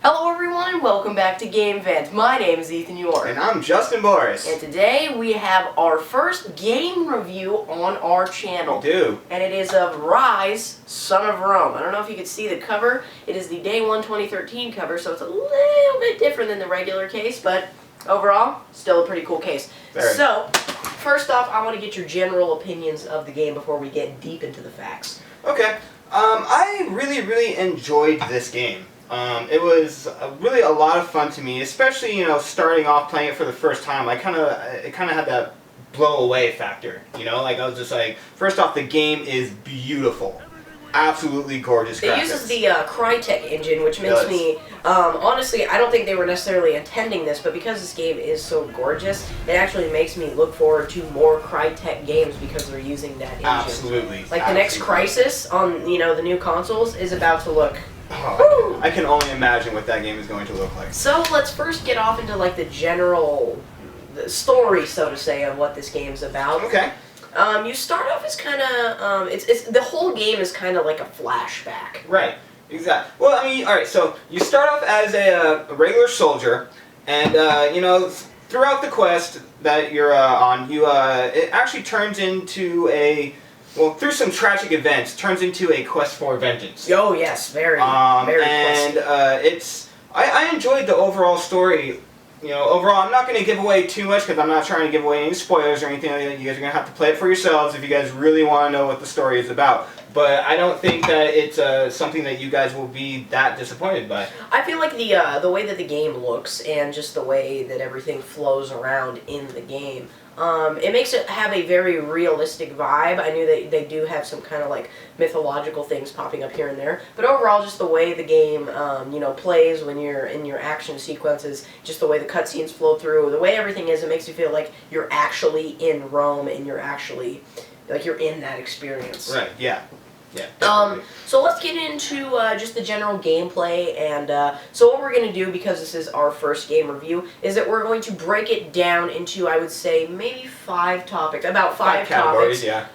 Hello everyone and welcome back to GameVent. My name is Ethan Yorke. And I'm Justin Borras. And today we have our first game review on our channel. We do. And it is of Ryse, Son of Rome. I don't know if you can see the cover. It is the Day 1 2013 cover, so it's a little bit different than the regular case, but overall, still a pretty cool case. Very. So, first off, I want to get your general opinions of the game before we get deep into the facts. Okay. I really enjoyed this game. It was really a lot of fun to me, especially, starting off playing it for the first time. It kind of had that blow away factor, like I was just like, first off, the game is beautiful. Absolutely gorgeous graphics. It uses the Crytek engine, which makes me, honestly, I don't think they were necessarily intending this, but because this game is so gorgeous, it actually makes me look forward to more Crytek games because they're using that engine. Absolutely. Like the next Crisis on, the new consoles is about to look... Oh, I can only imagine what that game is going to look like. So let's first get off into like the general story, so to say, of what this game's about. Okay. You start off as kind of, it's the whole game is kind of like a flashback. Right. Exactly. Well, I mean, all right. So you start off as a regular soldier, and throughout the quest that you're on, it actually turns into a through some tragic events, turns into a quest for vengeance. Oh yes, very and I enjoyed the overall story. Overall, I'm not going to give away too much because I'm not trying to give away any spoilers or anything like that. You guys are going to have to play it for yourselves if you guys really want to know what the story is about. But I don't think that it's something that you guys will be that disappointed by. I feel like the way that the game looks and just the way that everything flows around in the game, it makes it have a very realistic vibe. I knew that they do have some kind of like mythological things popping up here and there, but overall just the way the game plays when you're in your action sequences, just the way the cutscenes flow through, the way everything is, it makes you feel like you're actually in Rome and you're actually like you're in that experience. Right, yeah. Yeah, so let's get into just the general gameplay, and so what we're going to do, because this is our first game review, is that we're going to break it down into, I would say, maybe five topics, about five categories, topics. Yeah.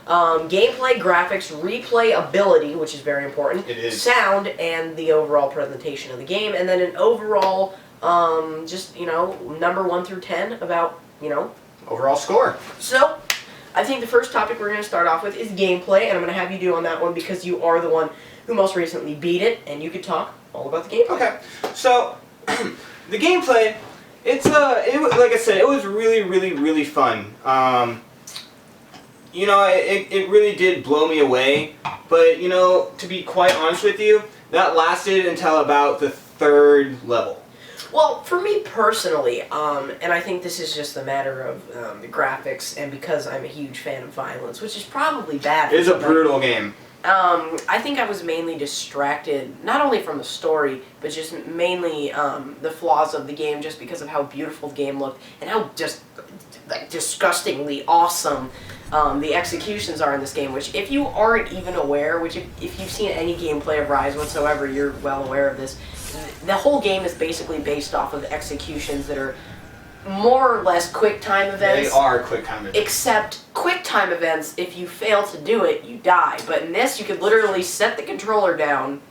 Gameplay, graphics, replayability, which is very important, it is. Sound, and the overall presentation of the game, and then an overall, just, number 1 through 10 about, overall score. So, I think the first topic we're going to start off with is gameplay, and I'm going to have you do on that one because you are the one who most recently beat it, and you could talk all about the gameplay. Okay, so the gameplay, like I said, it was really fun. It really did blow me away, but to be quite honest with you, that lasted until about the 3rd level. Well, for me personally, and I think this is just a matter of the graphics, and because I'm a huge fan of violence, which is probably bad. It is a brutal game. I think I was mainly distracted, not only from the story, but just mainly the flaws of the game, just because of how beautiful the game looked, and how just like disgustingly awesome the executions are in this game, which if you aren't even aware, which if you've seen any gameplay of Ryse whatsoever, you're well aware of this. The whole game is basically based off of executions that are more or less quick time events. They are quick time events. Except quick time events, if you fail to do it, you die. But in this, you could literally set the controller down,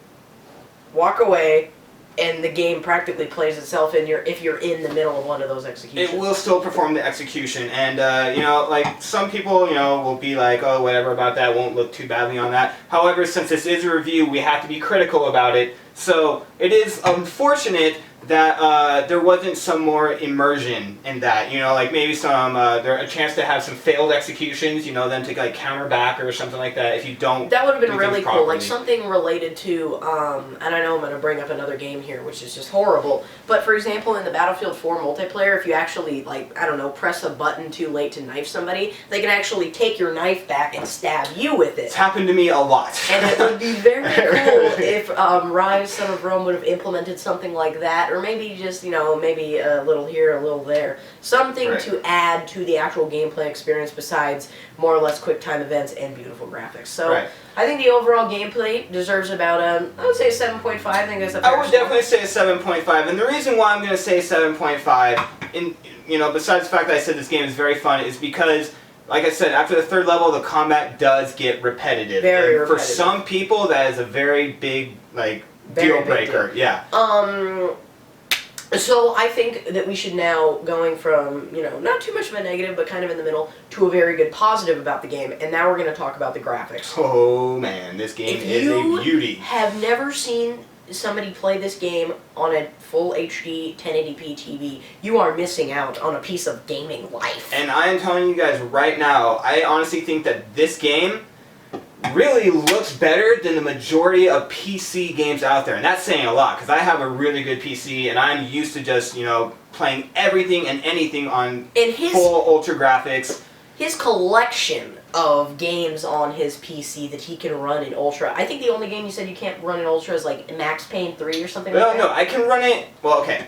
walk away, and the game practically plays itself if you're in the middle of one of those executions. It will still perform the execution, and like some people, will be like, oh, whatever about that, won't look too badly on that. However, since this is a review, we have to be critical about it. So it is unfortunate that there wasn't some more immersion in that, like maybe a chance to have some failed executions, then to like counter back or something like that if you don't. That would have been really cool, like something related to, and I know I'm going to bring up another game here, which is just horrible, but for example, in the Battlefield 4 multiplayer, if you actually, like, I don't know, press a button too late to knife somebody, they can actually take your knife back and stab you with it. It's happened to me a lot. And it would be very cool if Ryse, Son of Rome would have implemented something like that, or maybe just, maybe a little here, a little there. Something right. to add to the actual gameplay experience besides more or less quick time events and beautiful graphics. So, right. I think the overall gameplay deserves about, I would say a 7.5. I think that's a fair I would definitely say a 7.5, and the reason why I'm going to say 7.5, besides the fact that I said this game is very fun, is because, like I said, after the 3rd level, the combat does get repetitive. Very repetitive. For some people, that is a very big, deal breaker. Yeah. So I think that we should now, going from, not too much of a negative, but kind of in the middle, to a very good positive about the game, and now we're going to talk about the graphics. Oh man, this game is a beauty. If you have never seen somebody play this game on a full HD 1080p TV, you are missing out on a piece of gaming life. And I am telling you guys right now, I honestly think that this game really looks better than the majority of PC games out there. And that's saying a lot, because I have a really good PC, and I'm used to just, playing everything and anything on full ultra graphics. His collection of games on his PC that he can run in Ultra. I think the only game you said you can't run in Ultra is like Max Payne 3 or something like that. No, I can run it. Well, okay.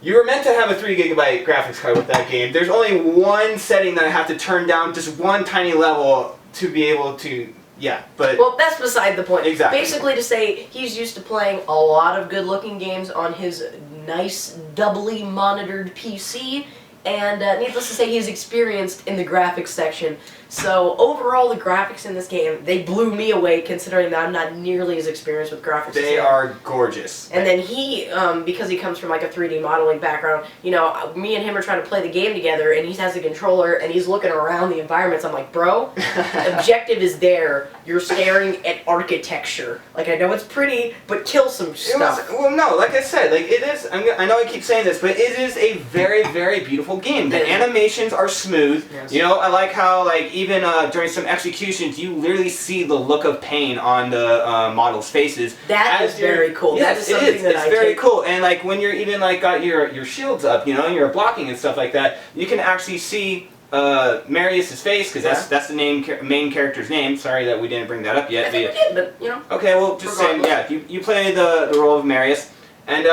You were meant to have a 3 GB graphics card with that game. There's only one setting that I have to turn down, just one tiny level to be able to. Yeah, but... Well, that's beside the point. Exactly. Basically to say, he's used to playing a lot of good-looking games on his nice, doubly monitored PC, and needless to say, he's experienced in the graphics section. So, overall, the graphics in this game, they blew me away, considering that I'm not nearly as experienced with graphics. They are gorgeous. And then he, because he comes from like a 3D modeling background, me and him are trying to play the game together, and he has a controller, and he's looking around the environments. I'm like, bro, objective is there. You're staring at architecture. Like, I know it's pretty, but kill some stuff. No, like I said, like it is. I know I keep saying this, but it is a very, very beautiful game. The animations are smooth. Yes. I like how even during some executions, you literally see the look of pain on the models' faces. That is very cool. Yes, it is. It's very cool. And when you're even got your shields up, you're blocking and stuff like that, you can actually see Marius's face, because that's the main character's name. Sorry that we didn't bring that up yet. I think we did, but Okay, well, just saying, yeah. You play the role of Marius, and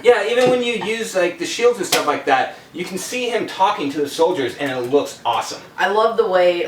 yeah, even when you use the shields and stuff like that, you can see him talking to the soldiers, and it looks awesome. I love the way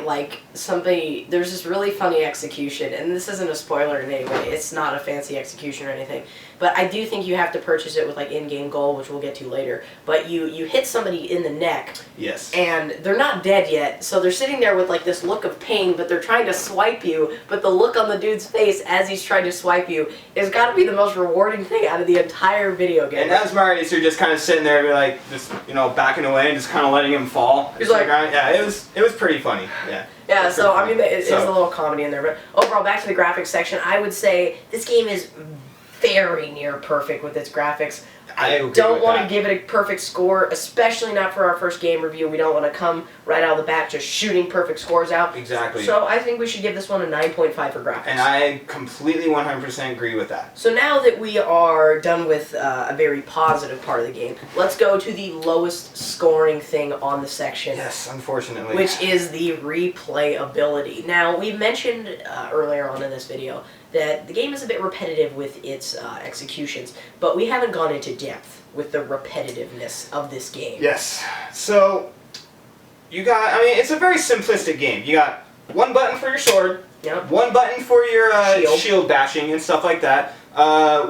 there's this really funny execution, and this isn't a spoiler in any way. It's not a fancy execution or anything. But I do think you have to purchase it with in-game gold, which we'll get to later. But you hit somebody in the neck. Yes. And they're not dead yet, so they're sitting there with this look of pain, but they're trying to swipe you. But the look on the dude's face as he's trying to swipe you has got to be the most rewarding thing out of the entire video game. And as Marius, you're just kind of sitting there, just backing away and just kind of letting him fall. He's like, yeah, it was pretty funny. Yeah. Yeah. So I mean, it's a little comedy in there, but overall, back to the graphics section, I would say this game is very near perfect with its graphics. I don't want to give it a perfect score, especially not for our first game review. We don't want to come right out of the bat just shooting perfect scores out. Exactly. So I think we should give this one a 9.5 for graphics. And I completely 100% agree with that. So now that we are done with a very positive part of the game, let's go to the lowest scoring thing on the section. Yes, unfortunately. Which is the replayability. Now, we mentioned earlier on in this video that the game is a bit repetitive with its executions, but we haven't gone into depth with the repetitiveness of this game. Yes. So, it's a very simplistic game. You got one button for your sword, one button for your shield bashing and stuff like that,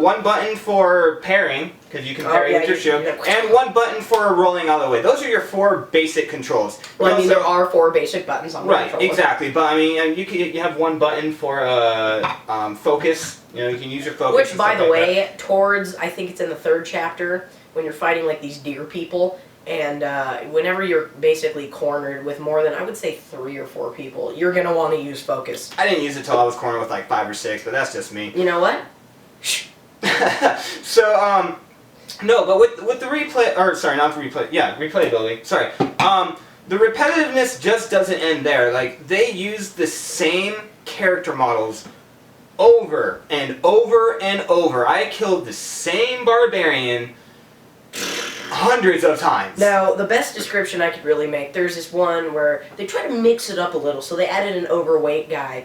one button for parrying, because you can parry with your shield, and one button for rolling out of the way. Those are your 4 basic controls. Well, there are 4 basic buttons on the controller. Right, exactly. But you have one button for focus. You can use your focus. Which, by the way, towards I think it's in the 3rd chapter when you're fighting these deer people. And whenever you're basically cornered with more than, I would say, 3 or 4 people, you're going to want to use focus. I didn't use it till I was cornered with 5 or 6, but that's just me. You know what? So, no, but with the replayability, sorry. The repetitiveness just doesn't end there. They use the same character models over and over and over. I killed the same barbarian hundreds of times. Now, the best description I could really make, there's this one where they try to mix it up a little, so they added an overweight guy,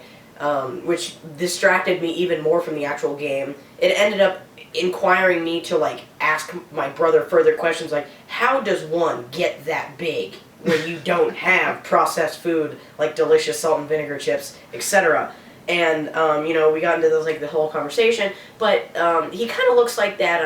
which distracted me even more from the actual game. It ended up inquiring me to ask my brother further questions like, how does one get that big when you don't have processed food like delicious salt and vinegar chips, etc.? And we got into the whole conversation, but he kind of looks like that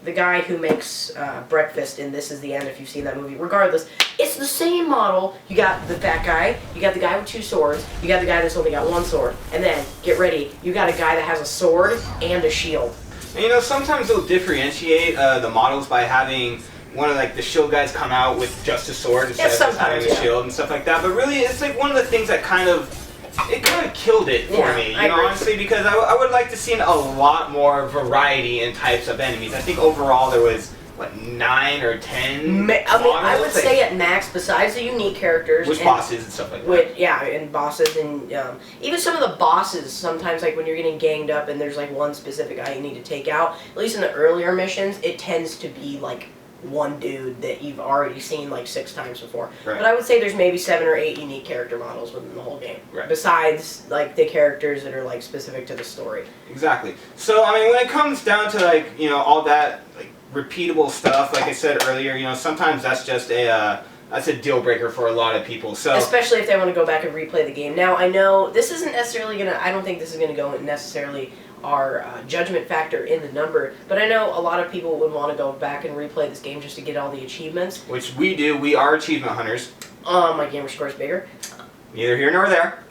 the guy who makes breakfast in This Is the End, if you've seen that movie. Regardless, it's the same model. You got the fat guy, you got the guy with 2 swords, you got the guy that's only got 1 sword, and then, get ready, you got a guy that has a sword and a shield. And, sometimes they'll differentiate the models by having one of like the shield guys come out with just a sword instead of just having a shield and stuff like that. But really, it's like one of the things that kind of killed it for me, honestly, because I would like to see a lot more variety in types of enemies. I think overall there was, 9 or 10 I would say at max, besides the unique characters. With bosses and stuff like that. And bosses, and even some of the bosses, sometimes, like, when you're getting ganged up and there's, like, one specific guy you need to take out, at least in the earlier missions, it tends to be, like, one dude that you've already seen like 6 times before. Right. But I would say there's maybe 7 or 8 unique character models within the whole game. Right. Besides like the characters that are like specific to the story. Exactly. So I mean, when it comes down to like all that like repeatable stuff, like I said earlier, sometimes that's just that's a deal breaker for a lot of people. So especially if they want to go back and replay the game. Now I know this isn't necessarily I don't think this is gonna go necessarily our judgment factor in the number, but I know a lot of people would want to go back and replay this game just to get all the achievements. Which we do. We are achievement hunters. My gamer score is bigger. Neither here nor there.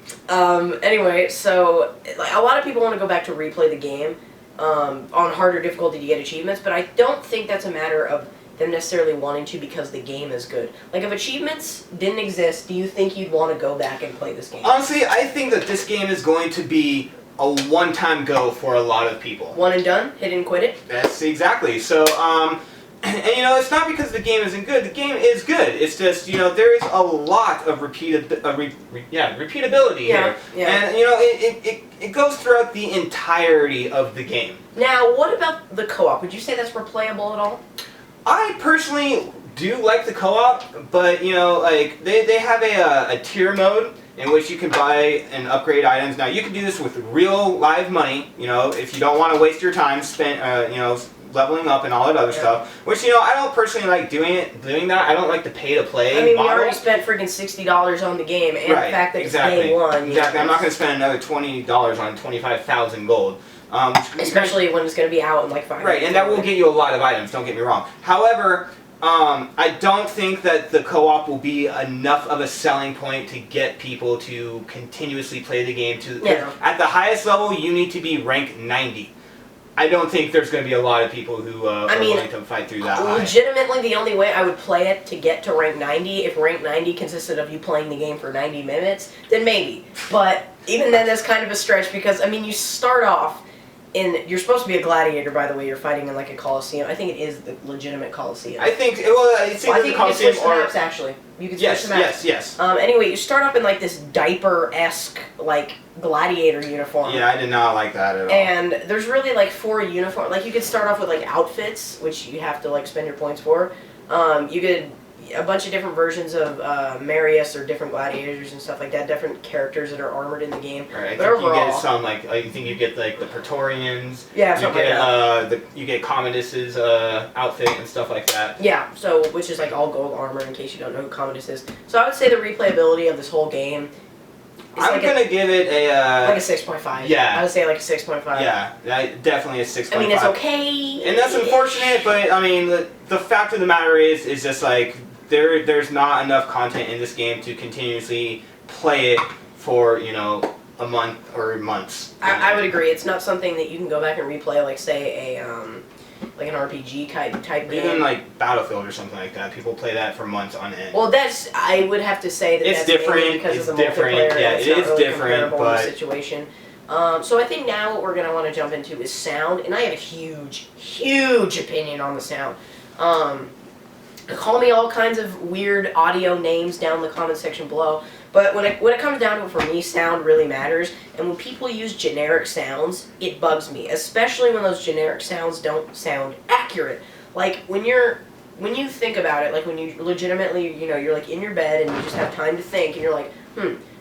Anyway, so like, a lot of people want to go back to replay the game on harder difficulty to get achievements, but I don't think that's a matter of them necessarily wanting to because the game is good. Like, if achievements didn't exist, do you think you'd want to go back and play this game? Honestly, I think that this game is going to be a one-time go for a lot of people. One and done? Hit and quit it? That's exactly. So, and it's not because the game isn't good. The game is good. It's just, there is a lot of repeatability here. Yeah. And, it goes throughout the entirety of the game. Now, what about the co-op? Would you say that's replayable at all? I personally do like the co-op, but, like, they have a tier mode in which you can buy and upgrade items. Now, you can do this with real live money, if you don't want to waste your time spent, leveling up and all that other stuff. Which, I don't personally like doing that. I don't like the pay-to-play I mean, model. we already spent freaking $60 on the game, and the fact that it's day one. Exactly. I'm not going to spend another $20 on 25,000 gold. Especially when it's going to be out in like 5 Right, and that will get you a lot of items, don't get me wrong. However, I don't think that the co-op will be enough of a selling point to get people to continuously play the game. At the highest level, you need to be rank 90. I don't think there's going to be a lot of people who are willing to fight through that high. Legitimately, the only way I would play it to get to rank 90, if rank 90 consisted of you playing the game for 90 minutes, then maybe. But even then, that's kind of a stretch because, I mean, you start off you're supposed to be a gladiator, by the way. You're fighting in like a coliseum. I think it is the legitimate coliseum. I think it's either the coliseum you can switch maps, actually. You can switch the maps. Yes. Anyway, you start off in like this diaper-esque like gladiator uniform. Yeah, I did not like that at all. And there's really like 4 uniforms. Like you could start off with like outfits, which you have to like spend your points for. You could a bunch of different versions of Marius or different gladiators and stuff like that, different characters that are armored in the game. Right, but overall, overall, you get some I think you get like the Praetorians. Yeah, something like that. You get Commodus's outfit and stuff like that. Yeah, so which is like all gold armor in case you don't know who Commodus is. So I would say the replayability of this whole game. I'm gonna give it like a 6.5. Yeah. I would say like a 6.5. Yeah, definitely a 6.5. I mean, it's okay. And that's unfortunate, but I mean, the fact of the matter is just like there's not enough content in this game to continuously play it for a month or months. I would agree. It's not something that you can go back and replay, like say a like an RPG type game. Even like Battlefield or something like that. People play that for months on end. Well, I would have to say that it's that's different because of the different. multiplayer. Yeah, it is really different, but in the situation. So I think now what we're going to want to jump into is sound, and I have a huge opinion on the sound. Call me all kinds of weird audio names down in the comment section below, but when it comes down to it, for me, sound really matters, and when people use generic sounds, it bugs me, especially when those generic sounds don't sound accurate. Like, when you think about it, like when you legitimately, you're like in your bed and you just have time to think, and you're like,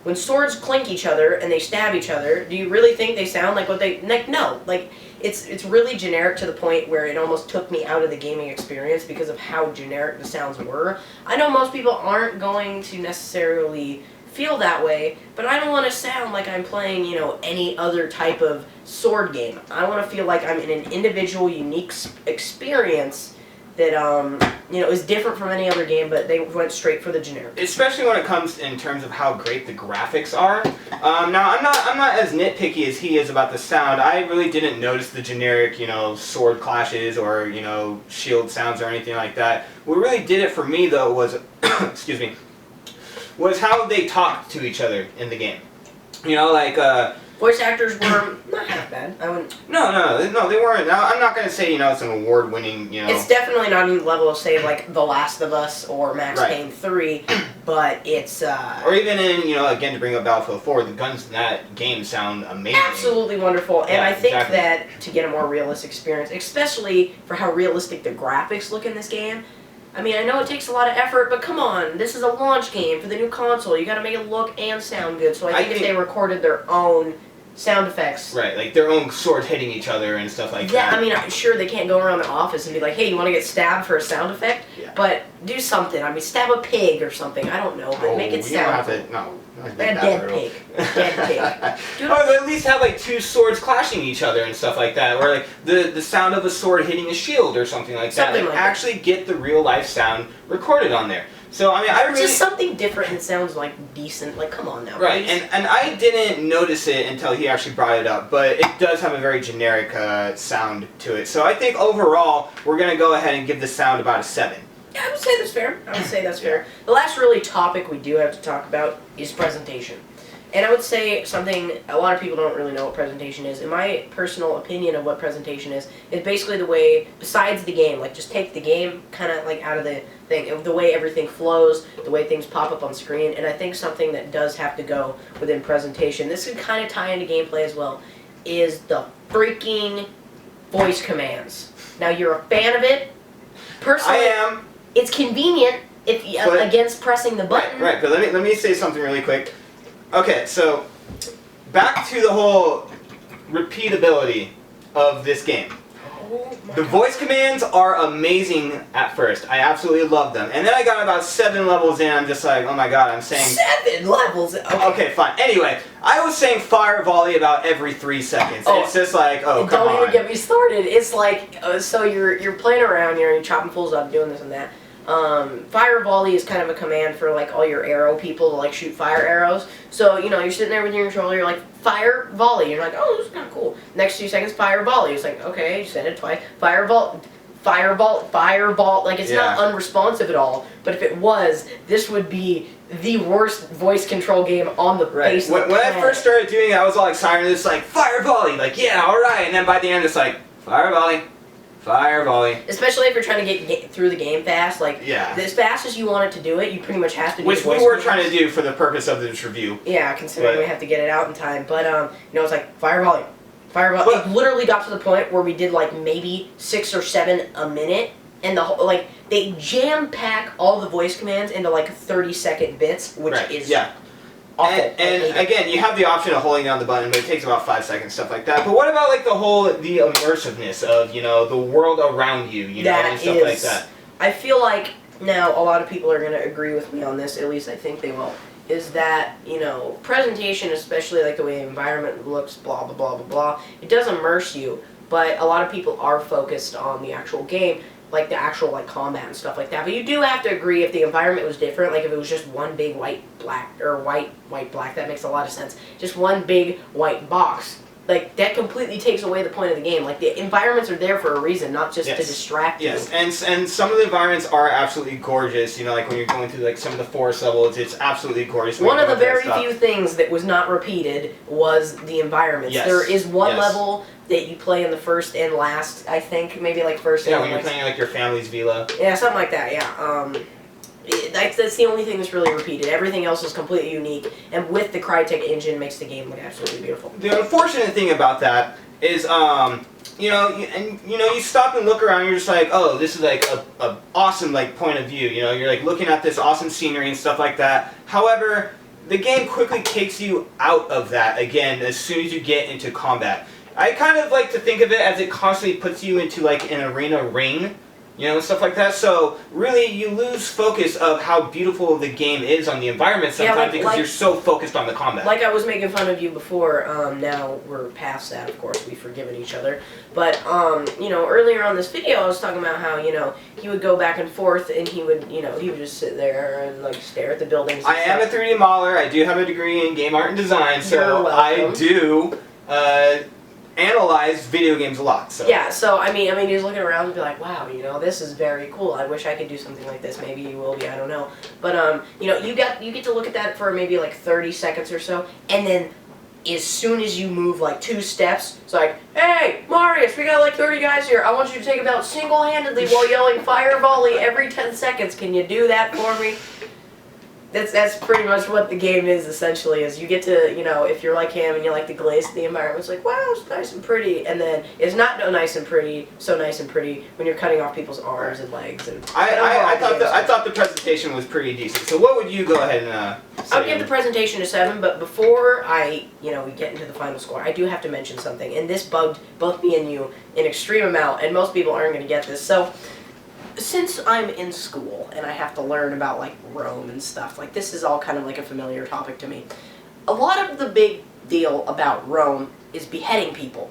when swords clink each other and they stab each other, do you really think they sound like what they, like, no, like, it's really generic to the point where it almost took me out of the gaming experience because of how generic the sounds were. I know most people aren't going to necessarily feel that way, but I don't want to sound like I'm playing, any other type of sword game. I want to feel like I'm in an individual, unique experience that is different from any other game, but they went straight for the generic. Especially when it comes in terms of how great the graphics are. Now I'm not as nitpicky as he is about the sound. I really didn't notice the generic, sword clashes or shield sounds or anything like that. What really did it for me though was, excuse me, was how they talked to each other in the game. Voice actors were not half bad. I wouldn't. No, they weren't. Now, I'm not going to say, it's an award-winning, It's definitely not on the level of, say, like The Last of Us or Max Right. Payne 3, but it's... Or even in, again, to bring up Battlefield 4, the guns in that game sound amazing. absolutely wonderful. And Yeah, I think exactly. that to get a more realistic experience, especially for how realistic the graphics look in this game, I mean, I know it takes a lot of effort, but come on, this is a launch game for the new console. You gotta make it look and sound good. So I think if they recorded their own sound effects... Right, like their own swords hitting each other and stuff like Yeah, that. I mean, I'm sure they can't go around the office and be like, hey, you want to get stabbed for a sound effect? Yeah. But do something. I mean, stab a pig or something. I don't know, but make it you don't sound... have to, no. A dead pig. Dead pig. Or at least have like two swords clashing each other and stuff like that, or like the sound of a sword hitting a shield or something like that. Something like that. Actually get the real life sound recorded on there. So I mean, I really Just something different and sounds like decent. Like, come on now. right, please. and I didn't notice it until he actually brought it up, but it does have a very generic sound to it. So I think overall we're gonna go ahead and give the sound about a 7. Yeah, I would say that's fair. I would say that's fair. The last really topic we do have to talk about is presentation. And I would say something a lot of people don't really know what presentation is. In my personal opinion of what presentation is basically the way, besides the game, like just take the game kind of like out of the thing, the way everything flows, the way things pop up on screen, and I think something that does have to go within presentation, this could kind of tie into gameplay as well, is the freaking voice commands. Now you're a fan of it. Personally, I am. It's convenient if But- against pressing the button. Right, but let me say something really quick. Okay, so back to the whole repeatability of this game. Oh my The God. voice commands are amazing at first. I absolutely love them. And then I got about 7 levels in, I'm just like, oh my god, I'm saying... 7 levels. Okay, fine. Anyway, I was saying fire volley about every 3 seconds. Oh. It's just like, oh, come Don't on. even get me started. It's like so you're playing around, you're chopping fools up, doing this and that. Fire volley is kind of a command for like all your arrow people to like shoot fire arrows. So you're sitting there with your controller, you're like fire volley. You're like, oh, this is kind of cool. Next 2 seconds, fire volley. It's like, okay, you said it twice. Fire vault. Like it's not unresponsive at all. But if it was, this would be the worst voice control game on the face of the When I planet. first started doing it, I was all excited. It's like fire volley, like yeah, all right. And then by the end, it's like fire volley. Fire volley. Especially if you're trying to get through the game fast, like as fast as you want it to do it, you pretty much have to do Which we were trying to do for the purpose of this review. Yeah, considering we have to get it out in time. But it's like fire volley. It literally got to the point where we did like maybe 6 or 7 a minute, and the whole they jam pack all the voice commands into like 30-second bits, which is awful. And again, you have the option of holding down the button, but it takes about 5 seconds, stuff like that. But what about like the immersiveness of the world around you, and stuff like that? I feel like now a lot of people are going to agree with me on this. At least I think they will. Is that presentation, especially like the way the environment looks, blah blah blah blah blah. It does immerse you, but a lot of people are focused on the actual game. Like the actual combat and stuff like that. But you do have to agree if the environment was different, like if it was just one big white black, that makes a lot of sense. Just one big white box. Like that completely takes away the point of the game. Like the environments are there for a reason, not just to distract you. Yes, and some of the environments are absolutely gorgeous. Like when you're going through like some of the forest levels, it's absolutely gorgeous. One of the very few things that was not repeated was the environments. Yes. There is one level that you play in the first and last, I think, maybe like first and when you're playing like your family's villa. Yeah, something like that, yeah. That's the only thing that's really repeated. Everything else is completely unique, and with the Crytek engine makes the game look absolutely beautiful. The unfortunate thing about that is, you stop and look around, and you're just like, oh, this is like a awesome point of view. You're like looking at this awesome scenery and stuff like that. However, the game quickly takes you out of that again as soon as you get into combat. I kind of like to think of it as it constantly puts you into like an arena ring. you know, and stuff like that. So really, you lose focus of how beautiful the game is on the environment sometimes because you're so focused on the combat. Like I was making fun of you before. Now we're past that. Of course, we've forgiven each other. But you know, earlier on this video, I was talking about how, you know, he would go back and forth, and he would just sit there and like stare at the buildings. I am a 3D modeler. I do have a degree in game art and design, so I do analyze video games a lot. So. Yeah, so I mean, he's looking around and be like, wow, you know, this is very cool. I wish I could do something like this. Maybe you will be, I don't know. But you know, you get to look at that for maybe like 30 seconds or so, and then as soon as you move like 2 steps, it's like, hey, Marius, we got like 30 guys here. I want you to take them out single-handedly while yelling fire volley every 10 seconds. Can you do that for me? That's pretty much what the game is, essentially, is you get to, you know, if you're like him and you like the glaze of the environment, it's like, wow, it's nice and pretty, and then it's not so nice and pretty when you're cutting off people's arms and legs. And I thought the presentation was pretty decent. So what would you go ahead and say? I'll give the presentation a 7, but before we get into the final score, I do have to mention something, and this bugged both me and you an extreme amount, and most people aren't going to get this. So, since I'm in school and I have to learn about like Rome and stuff, like this is all kind of like a familiar topic to me. A lot of the big deal about Rome is beheading people.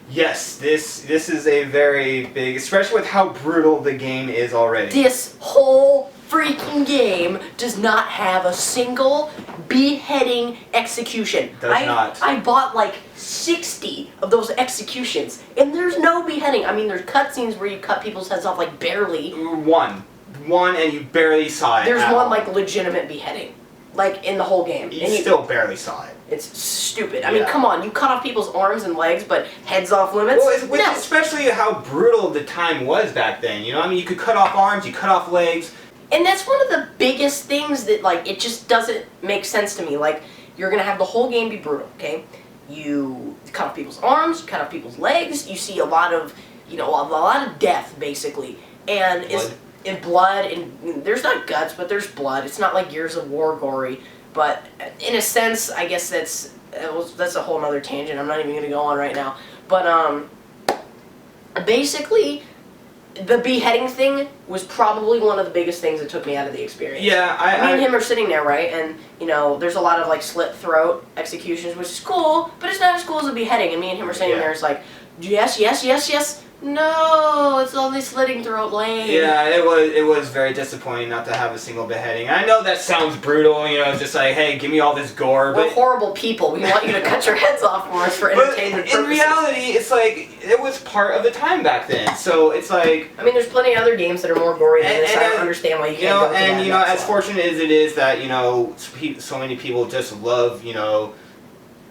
Yes, this is a very big, especially with how brutal the game is already. This whole freaking game does not have a single beheading execution. Does not. I bought like 60 of those executions, and there's no beheading. I mean, there's cutscenes where you cut people's heads off like barely. One, and you barely saw it. There's one like legitimate beheading, like in the whole game. You still barely saw it. It's stupid. I mean, come on, you cut off people's arms and legs, but heads off limits? Well, especially how brutal the time was back then, you know? I mean, you could cut off arms, you cut off legs. And that's one of the biggest things that, like, it just doesn't make sense to me. Like, you're gonna have the whole game be brutal, okay? You cut off people's arms, you cut off people's legs, you see a lot of, a lot of death, basically. And in blood, and there's not guts, but there's blood. It's not like Gears of War gory. But in a sense, I guess that's a whole other tangent. I'm not even going to go on right now. But basically, the beheading thing was probably one of the biggest things that took me out of the experience. Yeah, me and him are sitting there, right? And there's a lot of like slit throat executions, which is cool, but it's not as cool as a beheading. And me and him are sitting there. It's like, yes, yes, yes, yes. No, it's only slitting throat lane. Yeah, it was very disappointing not to have a single beheading. I know that sounds brutal, just like, hey, give me all this gore. We're horrible people. We want you to cut your heads off for us for entertainment purposes. In reality, it's like, it was part of the time back then. So it's like... I mean, there's plenty of other games that are more gory than this. I don't understand why you can't go to that. And, as fortunate as it is that, so many people just love,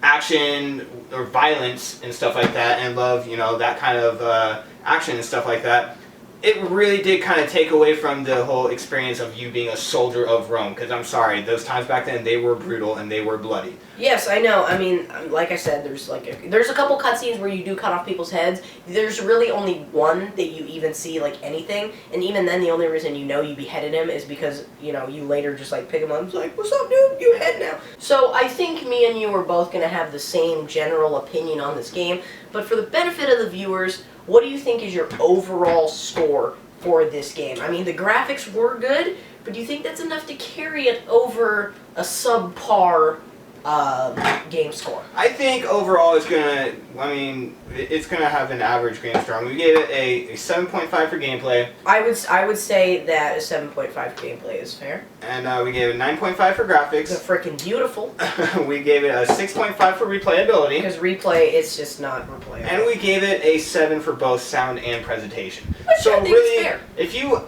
action or violence and stuff like that, and love, that kind of action and stuff like that, it really did kind of take away from the whole experience of you being a soldier of Rome, because I'm sorry, those times back then, they were brutal and they were bloody. Yes, I know. I mean, like I said, there's a couple cutscenes where you do cut off people's heads. There's really only one that you even see like anything, and even then, the only reason you beheaded him is because you later just like pick him up and it's like, what's up, dude? You head now. So I think me and you are both gonna have the same general opinion on this game, but for the benefit of the viewers, what do you think is your overall score for this game? I mean, the graphics were good, but do you think that's enough to carry it over a subpar game score? I think overall it's gonna have an average game score. We gave it a 7.5 for gameplay. I would say that a 7.5 for gameplay is fair. And we gave it 9.5 for graphics. It's freaking beautiful. We gave it a 6.5 for replayability. Because replay, it's just not replayable. And we gave it a 7 for both sound and presentation. Which so I think really, is fair.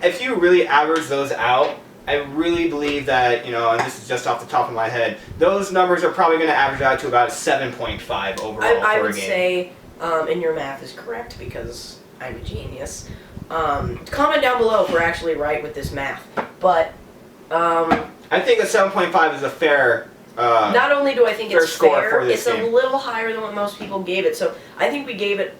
if you really average those out, I really believe that, and this is just off the top of my head, those numbers are probably going to average out to about a 7.5 overall for a game. I would say, and your math is correct because I'm a genius. Comment down below if we're actually right with this math. But, I think a 7.5 is a fair not only do I think it's fair, it's a little higher than what most people gave it. So I think we gave it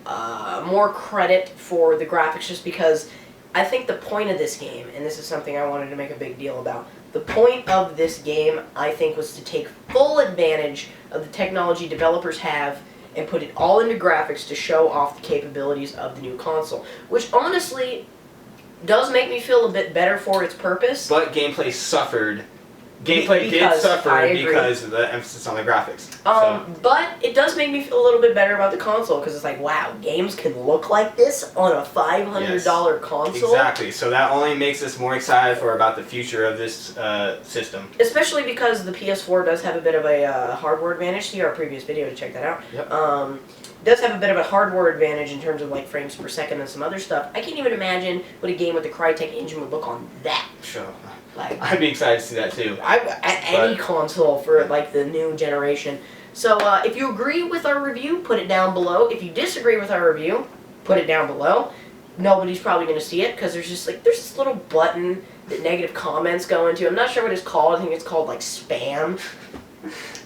more credit for the graphics just because I think the point of this game, and this is something I wanted to make a big deal about, the point of this game, I think, was to take full advantage of the technology developers have and put it all into graphics to show off the capabilities of the new console. Which, honestly, does make me feel a bit better for its purpose. But gameplay suffered. Gameplay did suffer because of the emphasis on the graphics. But it does make me feel a little bit better about the console because it's like, wow, games can look like this on a $500 console. Exactly. So that only makes us more excited about the future of this system. Especially because the PS4 does have a bit of a hardware advantage. See our previous video to check that out. Yep. Does have a bit of a hardware advantage in terms of like frames per second and some other stuff. I can't even imagine what a game with the Crytek engine would look on that. Sure. Like, I'd be excited to see that too. Any console for like the new generation. So if you agree with our review, put it down below. If you disagree with our review, put it down below. Nobody's probably going to see it because there's this little button that negative comments go into. I'm not sure what it's called. I think it's called like spam.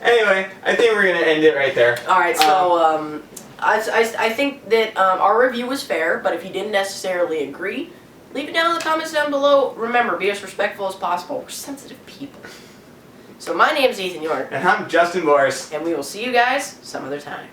Anyway, I think we're going to end it right there. Alright, so I think that our review was fair, but if you didn't necessarily agree, leave it down in the comments down below. Remember, be as respectful as possible. We're sensitive people. So my name's Ethan Yorke. And I'm Justin Borras. And we will see you guys some other time.